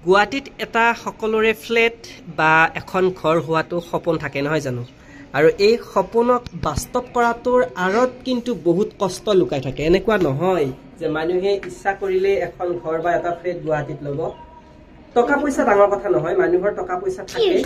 গুৱাহাটীত এটা সকলোৰে ফ্লেট বা এখন ঘৰ হোৱাটো সপোন থাকে নহয় জানো আৰু এই সপোনক বাস্তৱ কৰাটোৰ আঁৰত কিন্তু বহুত কষ্ট লুকাই থাকে এনেকুৱা নহয় যে মানুহে ইচ্ছা কৰিলে এখন ঘৰ বা এটা ফ্লেট গুৱাহাটীত ল'ব টকা পইচা ডাঙৰ কথা নহয় মানুহৰ টকা পইচা থাকে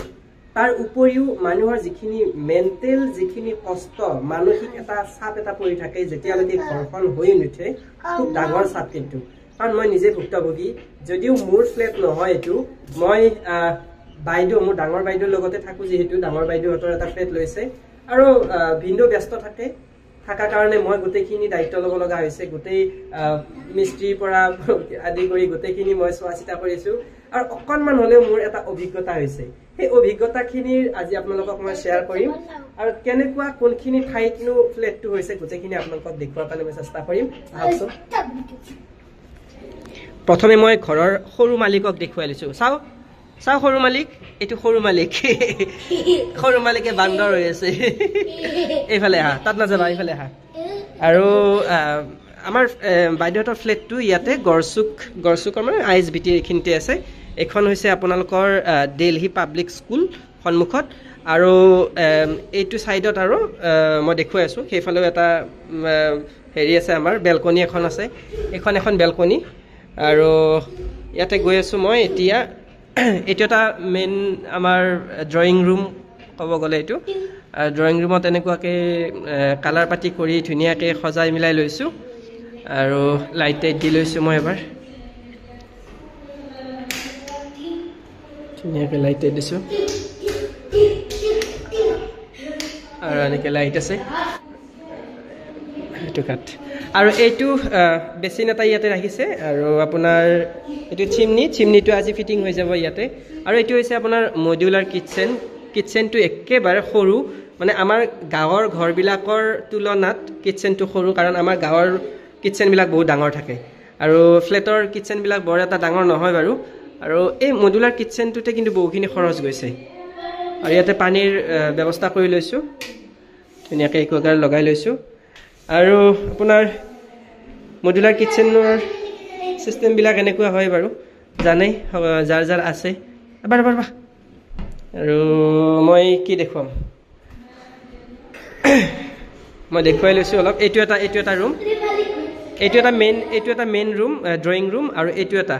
তাৰ উপৰিও মানুহৰ যিখিনি মেন্টেল যিখিনি কষ্ট মানসিক এটা চাপ এটা পৰি থাকে যেতিয়ালৈকে ঘৰখন হৈ নুঠে খুব ডাঙৰ চাপ কিন্তু কাৰণ মই নিজে ভুক্তভোগী যদিও মোৰ ফ্লেট নহয় এটো মই বাইদেউ মোৰ ডাঙৰ বাইদেউৰ লগতে থাকো যেহেতু ডাঙৰ বাইদেউহঁতৰ এটা ফ্লেট লৈছে আৰু ভিন্ন ব্যস্ত থাকে থাকা কাৰণে মই গোটেইখিনি দায়িত্ব ল'ব লগা হৈছে গোটেই মিস্ত্ৰীৰ পৰা আদি কৰি গোটেইখিনি মই চোৱাচিতা কৰিছো আৰু অকণমান হ'লেও মোৰ এটা অভিজ্ঞতা হৈছে সেই অভিজ্ঞতাখিনিৰ আজি আপোনালোকক মই শ্বেয়াৰ কৰিম আৰু কেনেকুৱা কোনখিনি ঠাইতনো ফ্লেটটো হৈছে গোটেইখিনি আপোনালোকক দেখুৱাৰ কাৰণে মই চেষ্টা কৰিম আহকচোন প্ৰথমে মই ঘৰৰ সৰু মালিকক দেখুৱাই লৈছো চাও চাও সৰু মালিক এটো সৰু মালিকে বান্দৰ হৈ আছে এইফালে আহা তাত নাযাবা এইফালে আহা আৰু আমাৰ বাইদেউহঁতৰ ফ্লেটটো ইয়াতে গড়চুকৰ মানে ISBT এইখিনিতে আছে এখন হৈছে আপোনালোকৰ দিল্লী পাব্লিক স্কুল সন্মুখত আৰু এইটো সাইডত আৰু মই দেখুৱাই আছো সেইফালেও এটা হেৰি আছে আমাৰ বেলকনি এখন আছে এখন বেলকনি আৰু ইয়াতে গৈ আছো মই এতিয়া এটো এটা মেইন আমাৰ ড্ৰয়িং ৰুম ক'ব গ'লে এইটো ড্ৰয়িং ৰুমত এনেকুৱাকে কালাৰ পাতি কৰি ধুনীয়াকে সজাই মিলাই লৈছো আৰু লাইট দি লৈছো মই এবাৰ ধুনীয়াকে লাইট দিছো আৰু এনেকে লাইট আছে এইটো কাট আৰু এইটো বেছিন এটা ইয়াতে ৰাখিছে আৰু আপোনাৰ এইটো চিমনিটো আজি ফিটিং হৈ যাব ইয়াতে আৰু এইটো হৈছে আপোনাৰ মডুলাৰ কিটচেনটো একেবাৰে সৰু মানে আমাৰ গাঁৱৰ ঘৰবিলাকৰ তুলনাত কিটচেনটো সৰু কাৰণ আমাৰ গাঁৱৰ কিটচেনবিলাক বহুত ডাঙৰ থাকে আৰু ফ্লেটৰ কিটচেনবিলাক বৰ এটা ডাঙৰ নহয় বাৰু আৰু এই মডুলাৰ কিটচেনটোতে কিন্তু বহুখিনি খৰচ গৈছে আৰু ইয়াতে পানীৰ ব্যৱস্থা কৰি লৈছো ধুনীয়াকৈ একোৱাৰ লগাই লৈছো আৰু আপোনাৰ মডুলাৰ কিটচেনৰ সিস্টেমবিলাক এনেকুৱা হয় বাৰু জানেই যাৰ আছে এবাৰ আৰু মই কি দেখুৱাম মই দেখুৱাই লৈছো অলপ এইটো এটা ৰুম এইটো এটা মেইন ৰুম ড্ৰয়িং ৰুম আৰু এইটো এটা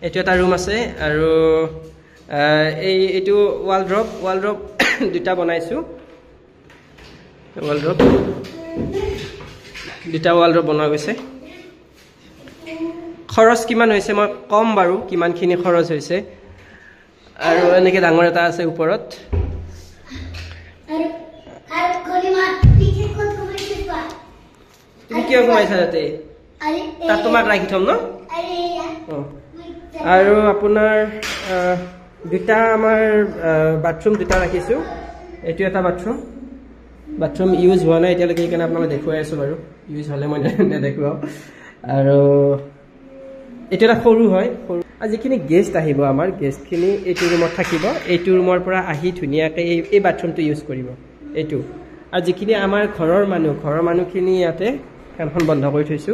এইটো এটা ৰুম আছে আৰু এইটো ৱালড্ৰপ দুটা বনাইছো দুটা ৱালড্ৰপ বনোৱা গৈছে খৰচ কিমান হৈছে মই কম বাৰু কিমানখিনি খৰচ হৈছে আৰু এনেকে ডাঙৰ এটা আছে ওপৰত তুমি কিয় ঘুমাইছা তাতে তাত তোমাক ৰাখি থম ন আৰু আপোনাৰ দুটা আমাৰ বাথৰুম দুটা ৰাখিছো এইটো এটা বাথৰুম ইউজ হোৱা নাই এতিয়ালৈকে সেইকাৰণে আপোনালোকে দেখুৱাই আছো বাৰু ইউজ হ'লে মই নেদেখুৱাও আৰু এইটো এটা সৰু আৰু যিখিনি গেষ্ট আহিব আমাৰ গেষ্টখিনি এইটো ৰুমত থাকিব এইটো ৰুমৰ পৰা আহি ধুনীয়াকৈ এই বাথৰুমটো ইউজ কৰিব এইটো আৰু যিখিনি আমাৰ ঘৰৰ মানুহখিনি ইয়াতে ফেনখন বন্ধ কৰি থৈছো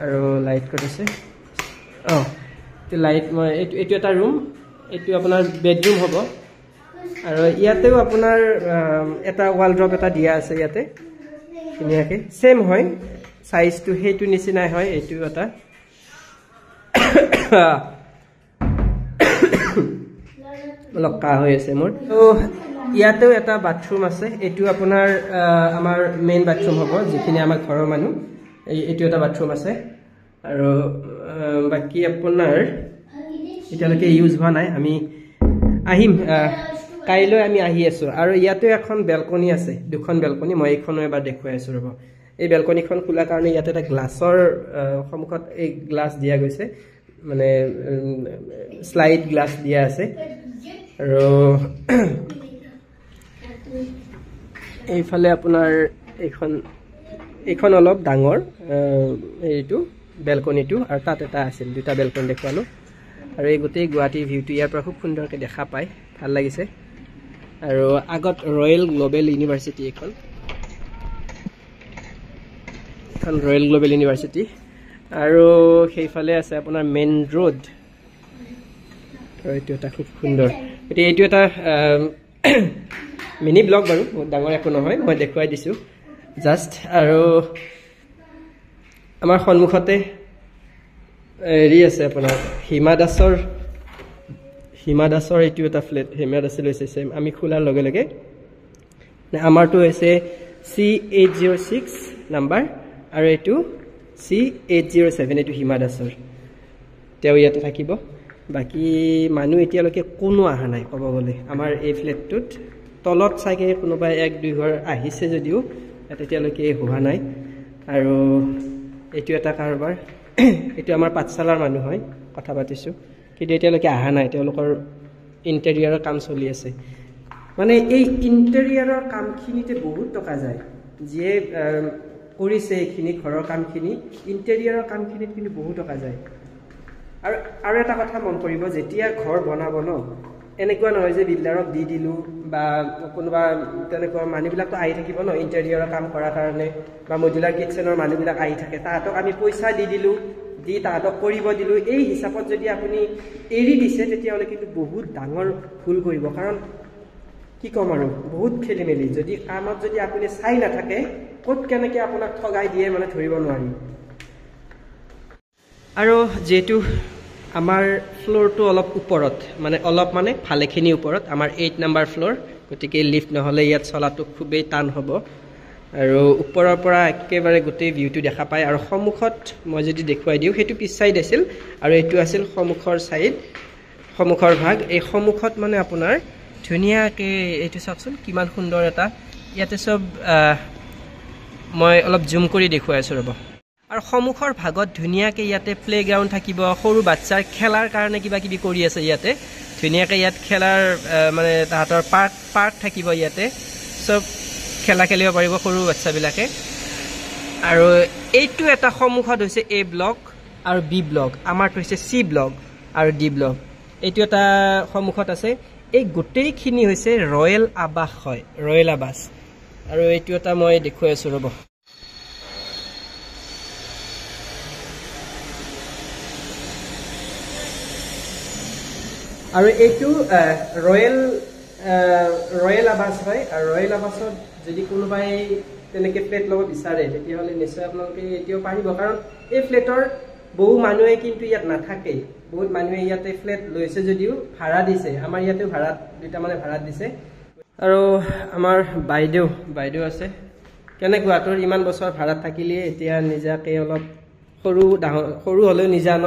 আৰু লাইট কৰিছে এইটো লাইট মই এইটো এটা ৰুম এইটো আপোনাৰ বেডৰুম হ'ব আৰু ইয়াতেও আপোনাৰ এটা ৱালড্ৰপ এটা দিয়া আছে ইয়াতে ধুনীয়াকৈ সেম হয় সাইজটো সেইটো নিচিনাই হয় এইটো এটা অলপ কাহ হৈ আছে মোৰ তো ইয়াতেও এটা বাথৰুম আছে এইটো আপোনাৰ আমাৰ মেইন বাথৰুম হ'ব যিখিনি আমাৰ ঘৰৰ মানুহ এইটো এটা বাথৰুম আছে আৰু বাকি আপোনাৰ এতিয়ালৈকে ইউজ হোৱা নাই আমি আহিম কাইলৈ আমি আহি আছো আৰু ইয়াতে এখন বেলকনি আছে দুখন বেলকনি মই এইখনো এবাৰ দেখুৱাই আছো ৰব এই বেলকনিখন খোলা কাৰণে ইয়াতে এটা গ্লাছৰ সন্মুখত এই গ্লাছ দিয়া গৈছে মানে স্লাইড গ্লাছ দিয়া আছে আৰু এইফালে আপোনাৰ এইখন অলপ ডাঙৰ এইটো বেলকনিটো আৰু তাত এটা আছিল দুটা বেলকনি দেখুৱালো আৰু এই গোটেই গুৱাহাটী ভিউটো ইয়াৰ পৰা খুব সুন্দৰকৈ দেখা পায় ভাল লাগিছে আৰু আগত ৰয়েল গ্লোবেল ইউনিভাৰ্চিটি এখন ৰয়েল গ্লোবেল ইউনিভাৰ্চিটি আৰু সেইফালে আছে আপোনাৰ মেইন ৰোড আৰু এইটো এটা খুব সুন্দৰ এতিয়া এইটো এটা মিনি ব্লগ বাৰু বহুত ডাঙৰ একো নহয় মই দেখুৱাই দিছোঁ জাষ্ট আৰু আমাৰ সন্মুখতে হেৰি আছে আপোনাৰ হিমা দাসৰ এইটো এটা ফ্লেট হিমা দাসে লৈছে চেম আমি খোলাৰ লগে লগে আমাৰটো হৈছে C806 নাম্বাৰ আৰু এইটো C807 এইটো হিমা দাসৰ তেওঁ ইয়াতে থাকিব বাকি মানুহ এতিয়ালৈকে কোনো অহা নাই ক'ব গ'লে আমাৰ এই ফ্লেটটোত তলত চাগে কোনোবাই 1-2 ঘৰ আহিছে যদিও এতিয়ালৈকে হোৱা নাই আৰু এইটো এটা কাৰবাৰ এইটো আমাৰ পাঠশালাৰ মানুহ হয় কথা পাতিছোঁ কিন্তু এতিয়ালৈকে অহা নাই তেওঁলোকৰ ইণ্টেৰিয়ৰৰ কাম চলি আছে মানে এই ইণ্টেৰিয়ৰৰ কামখিনিতে বহুত টকা যায় যিয়ে কৰিছে এইখিনি ঘৰৰ কামখিনি ইণ্টেৰিয়ৰৰ কামখিনিত কিন্তু বহুত টকা যায় আৰু এটা কথা মন কৰিব যেতিয়া ঘৰ বনাব ন এনেকুৱা নহয় যে বিল্ডাৰক দি দিলোঁ বা কোনোবা তেনেকুৱা মানুহবিলাকতো আহি থাকিব ন ইণ্টেৰিয়ৰৰ কাম কৰাৰ কাৰণে বা মডুলাৰ কিটচেনৰ মানুহবিলাক আহি থাকে তাহাঁতক আমি পইচা দি দিলোঁ দি তাহাঁতক কৰিব দিলোঁ এই হিচাপত যদি আপুনি এৰি দিছে তেতিয়াহ'লে কিন্তু বহুত ডাঙৰ ভুল কৰিব কাৰণ কি ক'ম আৰু বহুত খেলি মেলি যদি কামত যদি আপুনি চাই নাথাকে ক'ত কেনেকৈ আপোনাক ঠগাই দিয়ে মানে ধৰিব নোৱাৰি আৰু যিহেতু আমাৰ ফ্ল'ৰটো অলপ ওপৰত মানে ভালেখিনি ওপৰত আমাৰ 8 নম্বৰ ফ্ল'ৰ গতিকে লিফ্ট নহ'লে ইয়াত চলাটো খুবেই টান হ'ব আৰু ওপৰৰ পৰা একেবাৰে গোটেই ভিউটো দেখা পায় আৰু সন্মুখত মই যদি দেখুৱাই দিওঁ সেইটো পিছ চাইড আছিল আৰু এইটো আছিল সন্মুখৰ ভাগ এই সন্মুখত মানে আপোনাৰ ধুনীয়াকৈ এইটো চাওকচোন কিমান সুন্দৰ এটা ইয়াতে চব মই অলপ জুম কৰি দেখুৱাই আছোঁ ৰ'ব আৰু সন্মুখৰ ভাগত ধুনীয়াকৈ ইয়াতে প্লেগ্ৰাউণ্ড থাকিব সৰু বাচ্চাৰ খেলাৰ কাৰণে কিবা কিবি কৰি আছে ইয়াতে ধুনীয়াকৈ ইয়াত খেলাৰ মানে তাহাঁতৰ পাৰ্ক থাকিব ইয়াতে চব খেলা খেলিব পাৰিব সৰু বাচ্চাবিলাকে আৰু এইটো এটা সন্মুখত হৈছে A ব্লক আৰু B ব্লক আমাৰটো হৈছে C ব্লক আৰু D ব্লক এইটো এটা সন্মুখত আছে এই গোটেইখিনি হৈছে ৰয়েল আৱাস হয় ৰয়েল আৱাস আৰু এইটো এটা মই দেখুৱাই আছোঁ ৰ'ব আৰু এইটো ৰয়েল আৱাস হয় আৰু ৰয়েল আৱাসত যদি কোনোবাই তেনেকৈ ফ্লেট ল'ব বিচাৰে তেতিয়াহ'লে নিশ্চয় আপোনালোকে এতিয়াও পাৰিব কাৰণ এই ফ্লেটৰ বহু মানুহে কিন্তু ইয়াত নাথাকে বহুত মানুহে ইয়াতে ফ্লেট লৈছে যদিও ভাড়া দিছে আমাৰ ইয়াতেও দুটামানে ভাড়াত দিছে আৰু আমাৰ বাইদেউ আছে কেনেকুৱা তোৰ ইমান বছৰ ভাড়াত থাকিলে এতিয়া নিজাকে অলপ সৰু হ'লেও নিজা ন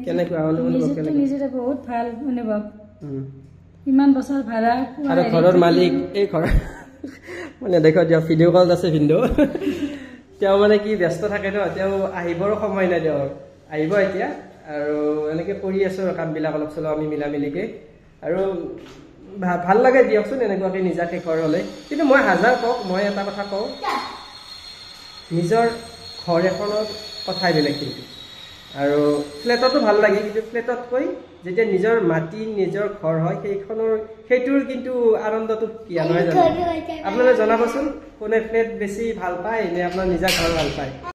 কেনেকুৱা অনুভৱ কেনেকুৱা বহুত ভাল অনুভৱ ইমান বছৰ ভাড়া আৰু ঘৰৰ মালিক এই ঘৰ মানে দেখো দিয়ক ভিডিঅ' কলত আছে ভিডিঅ' তেওঁ মানে কি ব্যস্ত থাকে ন তেওঁ আহিবৰো সময় নাই দিয়ক আহিব এতিয়া আৰু এনেকৈ কৰি আছোঁ কামবিলাক অলপ চলপ আমি মিলা মিলিকৈ আৰু ভাল লাগে দিয়কচোন এনেকুৱাকৈ নিজাকৈ ঘৰ হ'লে কিন্তু মই হাজাৰ কওক মই এটা কথা কওঁ নিজৰ ঘৰ এখনৰ কথাই বেলেগ কিন্তু আৰু ফ্লেটতো ভাল লাগে কিন্তু ফ্লেটতকৈ যেতিয়া নিজৰ মাটি নিজৰ ঘৰ হয় সেইটোৰ কিন্তু আনন্দটো কিয় নহয় জানো আপোনালোকে জনাবচোন কোনে ফ্লেট বেছি ভাল পায় নে আপোনাৰ নিজা ঘৰ ভাল পায়